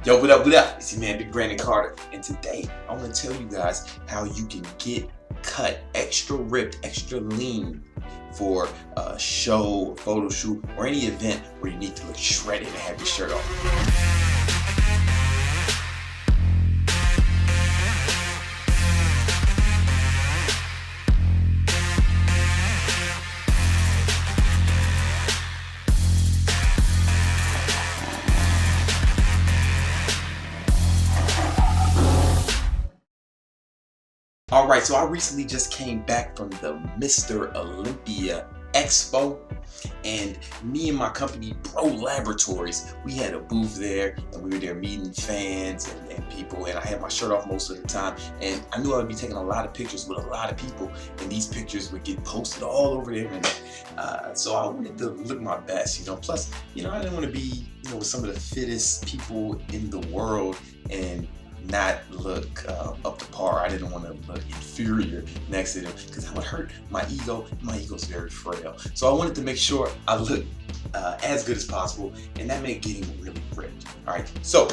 Yo, what up, what up? It's your man, Big Brandon Carter. And today, I want to tell you guys how you can get cut extra ripped, extra lean for a show, photo shoot, or any event where you need to look shredded and have your shirt off. All right, so I recently just came back from the Mr. Olympia Expo, and me and my company, Bro Laboratories, we had a booth there, and we were there meeting fans and people, and I had my shirt off most of the time, and I knew I would be taking a lot of pictures with a lot of people, and these pictures would get posted all over the internet. So I wanted to look my best, plus, I didn't want to be, with some of the fittest people in the world and not look up to par. I didn't want to look inferior next to them because that would hurt my ego. My ego's very frail. So I wanted to make sure I looked as good as possible, and that meant getting really ripped. All right, so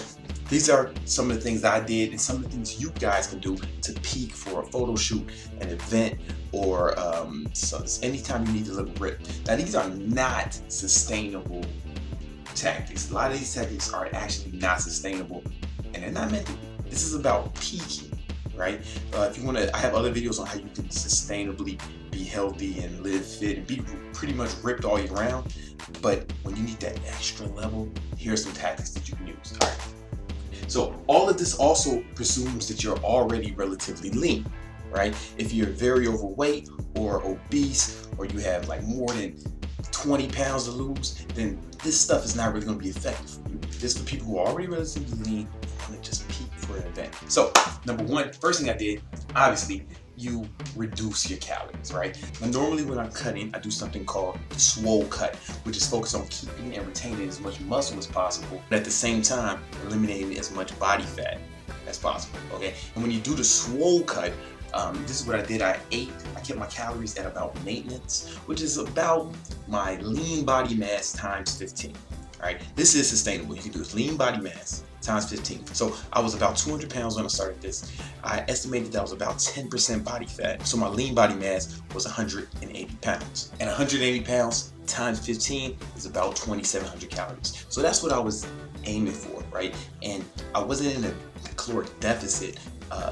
these are some of the things that I did and some of the things you guys can do to peak for a photo shoot, an event, or so anytime you need to look ripped. Now, these are not sustainable tactics. A lot of these tactics are actually not sustainable, and they're not meant to be. This is about peaking, right? If you want to, I have other videos on how you can sustainably be healthy and live fit and be pretty much ripped all year round. But when you need that extra level, here's some tactics that you can use. All right. So all of this also presumes that you're already relatively lean, right? If you're very overweight or obese, or you have like more than 20 pounds to lose, then this stuff is not really going to be effective for you. This is for people who are already relatively lean and want to just peak for an event. So, number one, first thing I did, obviously, you reduce your calories, right? Now, normally when I'm cutting, I do something called the swole cut, which is focused on keeping and retaining as much muscle as possible, but at the same time, eliminating as much body fat as possible, okay? And when you do the swole cut, this is what I did. I kept my calories at about maintenance, which is about my lean body mass times 15. All right, this is sustainable. You can do this lean body mass times 15. So I was about 200 pounds when I started this. I estimated that I was about 10% body fat. So my lean body mass was 180 pounds. And 180 pounds times 15 is about 2,700 calories. So that's what I was aiming for, right? And I wasn't in a caloric deficit.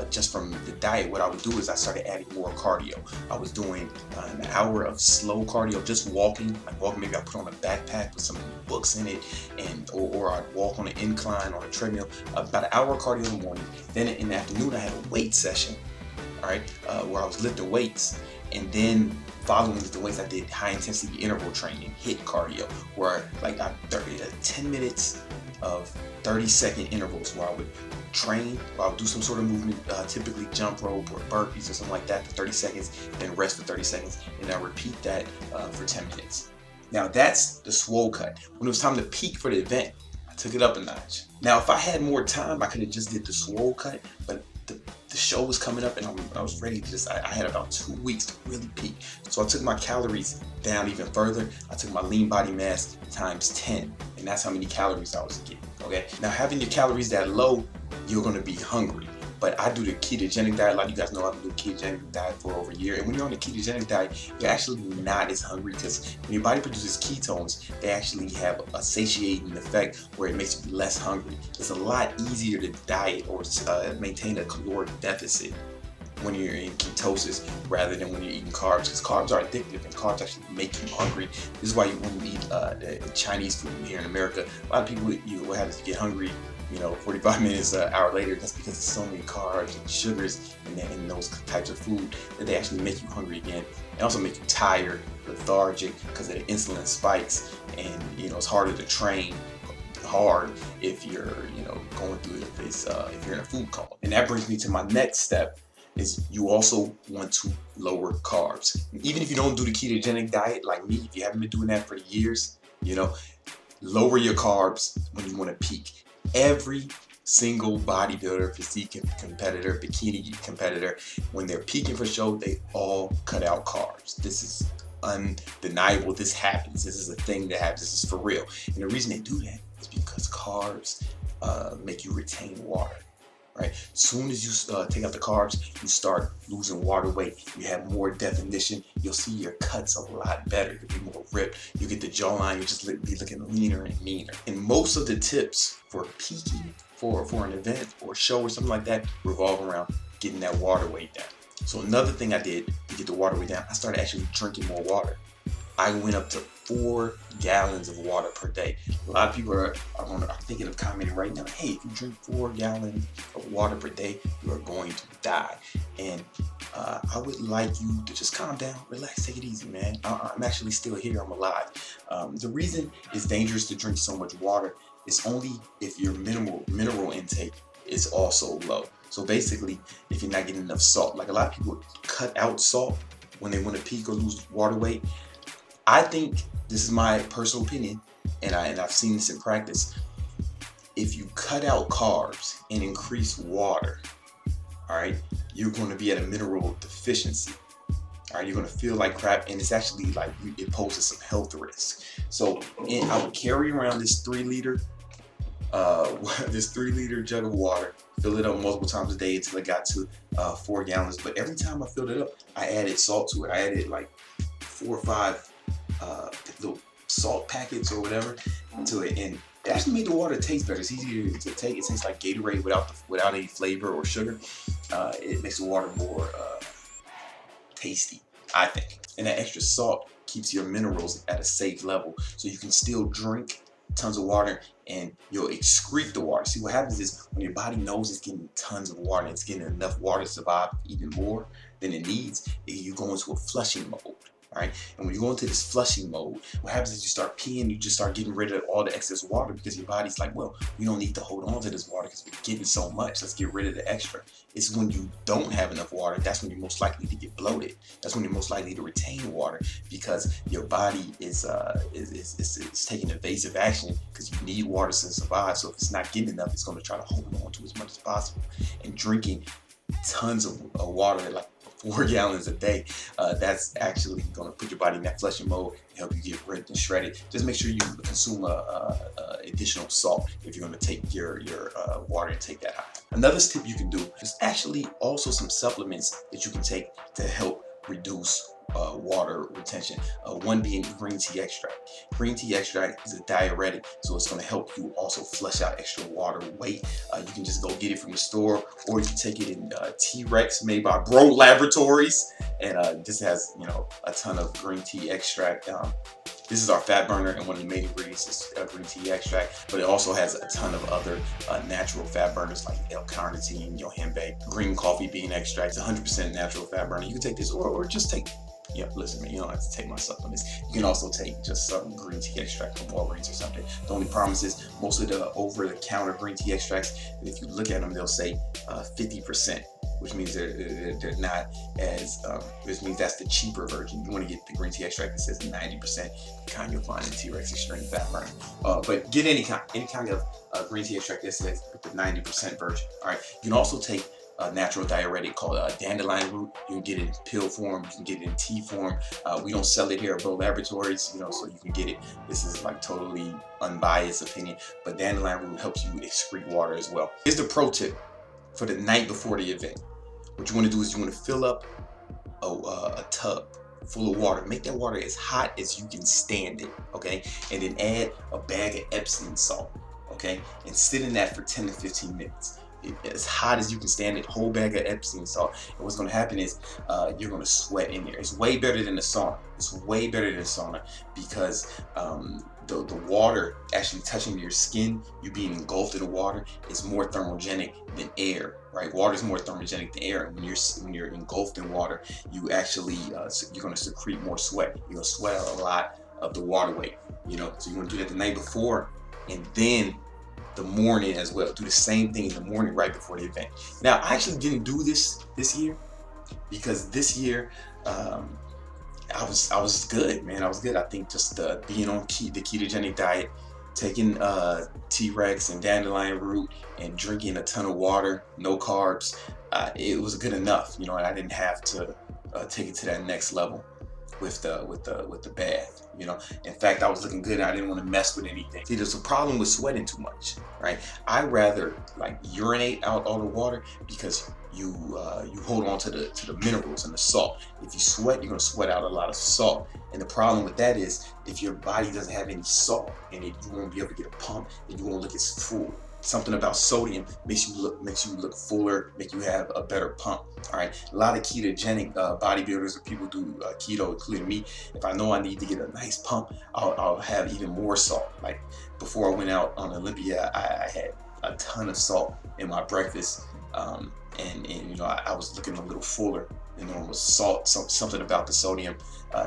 Just from the diet. What I would do is I started adding more cardio. I was doing an hour of slow cardio, just walking. Maybe I put on a backpack with some books in it, or I'd walk on an incline on a treadmill. About an hour of cardio in the morning. Then in the afternoon I had a weight session, all right, where I was lifting weights, and then following lifting weights, I did high intensity interval training, HIIT cardio, where like 10 minutes of 30-second intervals where I would train, where I would do some sort of movement, typically jump rope or burpees or something like that for 30 seconds, then rest for 30 seconds, and I repeat that for 10 minutes. Now that's the swole cut. When it was time to peak for the event, I took it up a notch. Now if I had more time, I could have just did the swole cut, but the show was coming up and I was ready to I had about 2 weeks to really peak. So I took my calories down even further. I took my lean body mass times 10, and that's how many calories I was getting, okay? Now having your calories that low, you're gonna be hungry. But I do the ketogenic diet. A lot of you guys know I've been doing ketogenic diet for over a year. And when you're on the ketogenic diet, you're actually not as hungry because when your body produces ketones, they actually have a satiating effect where it makes you less hungry. It's a lot easier to diet or maintain a caloric deficit when you're in ketosis rather than when you're eating carbs, because carbs are addictive and carbs actually make you hungry. This is why when you eat the Chinese food here in America, a lot of people will have to get hungry 45 minutes, an hour later. That's because there's so many carbs and sugars in those types of food that they actually make you hungry again. They also make you tired, lethargic because of the insulin spikes, and it's harder to train hard if you're going through this if you're in a food coma. And that brings me to my next step, is you also want to lower carbs. Even if you don't do the ketogenic diet like me, if you haven't been doing that for years, lower your carbs when you want to peak. Every single bodybuilder, physique competitor, bikini competitor, when they're peaking for show, they all cut out carbs. This is undeniable. This happens. This is a thing that happens. This is for real. And the reason they do that is because carbs make you retain water. Right? Soon as you take out the carbs, you start losing water weight. You have more definition. You'll see your cuts a lot better. You'll be more ripped. You get the jawline. You'll just be looking leaner and meaner. And most of the tips for peaking for an event or show or something like that revolve around getting that water weight down. So another thing I did to get the water weight down, I started actually drinking more water. I went up to 4 gallons of water per day. A lot of people are thinking of commenting right now, hey, if you drink 4 gallons of water per day, you are going to die. And I would like you to just calm down, relax, take it easy, man. I'm actually still here, I'm alive. The reason it's dangerous to drink so much water is only if your mineral intake is also low. So basically, if you're not getting enough salt, like a lot of people cut out salt when they want to peak or lose water weight. I think, this is my personal opinion, and I've seen this in practice, if you cut out carbs and increase water, all right, you're going to be at a mineral deficiency. All right, you're going to feel like crap, and it's actually like it poses some health risk. So I would carry around this 3-liter jug of water, fill it up multiple times a day until it got to 4 gallons. But every time I filled it up, I added salt to it. I added like 4 or 5 little salt packets or whatever to it, and it actually made the water taste better. It's easier to take. It tastes like Gatorade without any flavor or sugar. It makes the water more tasty, I think. And that extra salt keeps your minerals at a safe level, so you can still drink tons of water and you'll excrete the water. See, what happens is when your body knows it's getting tons of water, it's getting enough water to survive even more than it needs, you go into a flushing mode. Right? And when you go into this flushing mode, what happens is you start peeing, you just start getting rid of all the excess water because your body's like, well, we don't need to hold on to this water because we're getting so much. Let's get rid of the extra. It's when you don't have enough water, that's when you're most likely to get bloated. That's when you're most likely to retain water because your body is taking evasive action because you need water to survive. So if it's not getting enough, it's going to try to hold on to as much as possible. And drinking tons of water, like 4 gallons a day, that's actually going to put your body in that flushing mode and help you get ripped and shredded. Just make sure you consume additional salt if you're going to take your water intake that high. Another tip you can do is actually also some supplements that you can take to help reduce water retention. One being green tea extract. Green tea extract is a diuretic, so it's going to help you also flush out extra water weight. You can just go get it from the store, or you can take it in T-Rex made by Bro Laboratories, and this has a ton of green tea extract. This is our fat burner, and one of the main ingredients is green tea extract, but it also has a ton of other natural fat burners like L-carnitine, yohimbe, green coffee bean extract. It's 100% natural fat burner. You can take this, or just take. Yeah, listen, man, you don't have to take my supplements. You can also take just some green tea extract from Walgreens or something. The only problem is most of the over-the-counter green tea extracts, if you look at them, they'll say 50%, which means they're not as, which means that's the cheaper version. You want to get the green tea extract that says 90%, kind you'll find in T-Rex Extreme Fat Burner. But get any kind of green tea extract that says the 90% version. All right, you can also take a natural diuretic called dandelion root. You can get it in pill form, you can get it in tea form. We don't sell it here at Bro Laboratories, so you can get it. This is like totally unbiased opinion, but dandelion root helps you excrete water as well. Here's the pro tip for the night before the event. What you want to do is you want to fill up a tub full of water. Make that water as hot as you can stand it, okay? And then add a bag of Epsom salt, okay? And sit in that for 10 to 15 minutes. As hot as you can stand it, whole bag of Epsom salt. And what's going to happen is you're going to sweat in there. It's way better than the sauna. It's way better than the sauna because the water actually touching your skin, you being engulfed in the water, is more thermogenic than air, right? Water is more thermogenic than air. And when you're engulfed in water, you actually you're going to secrete more sweat. You're going to sweat out a lot of the water weight. So you want to do that the night before, and then the morning as well. Do the same thing in the morning right before the event. Now, I actually didn't do this year because this year I was good, man. I was good. I think just being on the ketogenic diet, taking T-Rex and dandelion root and drinking a ton of water, no carbs, it was good enough, and I didn't have to take it to that next level. with the bath. You know, in fact, I was looking good and I didn't want to mess with anything. See, there's a problem with sweating too much, right? I rather like urinate out all the water because you hold on to the minerals and the salt. If you sweat, you're gonna sweat out a lot of salt. And the problem with that is if your body doesn't have any salt in it, you won't be able to get a pump and you won't look as full. Something about sodium makes you look fuller, make you have a better pump. All right, a lot of ketogenic bodybuilders or people do keto, including me. If I know I need to get a nice pump, I'll have even more salt. Like before I went out on Olympia, I had a ton of salt in my breakfast, and you know I was looking a little fuller. You know, with salt, something about the sodium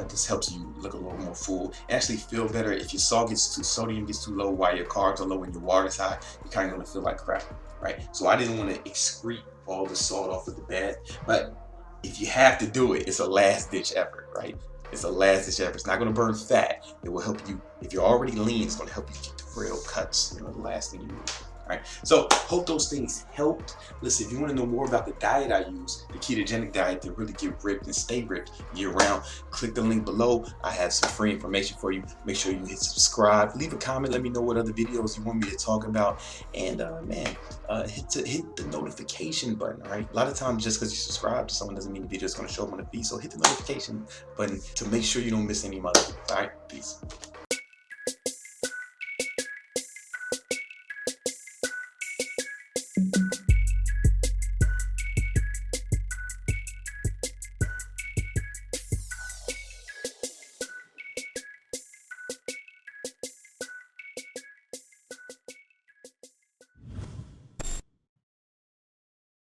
just helps you look a little more full and actually feel better. If your sodium gets too low while your carbs are low and your water's high, you're kind of gonna feel like crap, right? So I didn't want to excrete all the salt off of the bath, but if you have to do it, it's a last ditch effort, right? It's a last ditch effort. It's not gonna burn fat. It will help you, if you're already lean, it's gonna help you get the frail cuts, you know, the last thing you need. Right. So hope those things helped. Listen, if you want to know more about the diet I use, the ketogenic diet to really get ripped and stay ripped year round, click the link below. I have some free information for you. Make sure you hit subscribe, leave a comment, let me know what other videos you want me to talk about, and hit the notification button. All right, a lot of times just because you subscribe to someone doesn't mean the video is going to show up on the feed. So hit the notification button to make sure you don't miss any of my videos. All right, peace.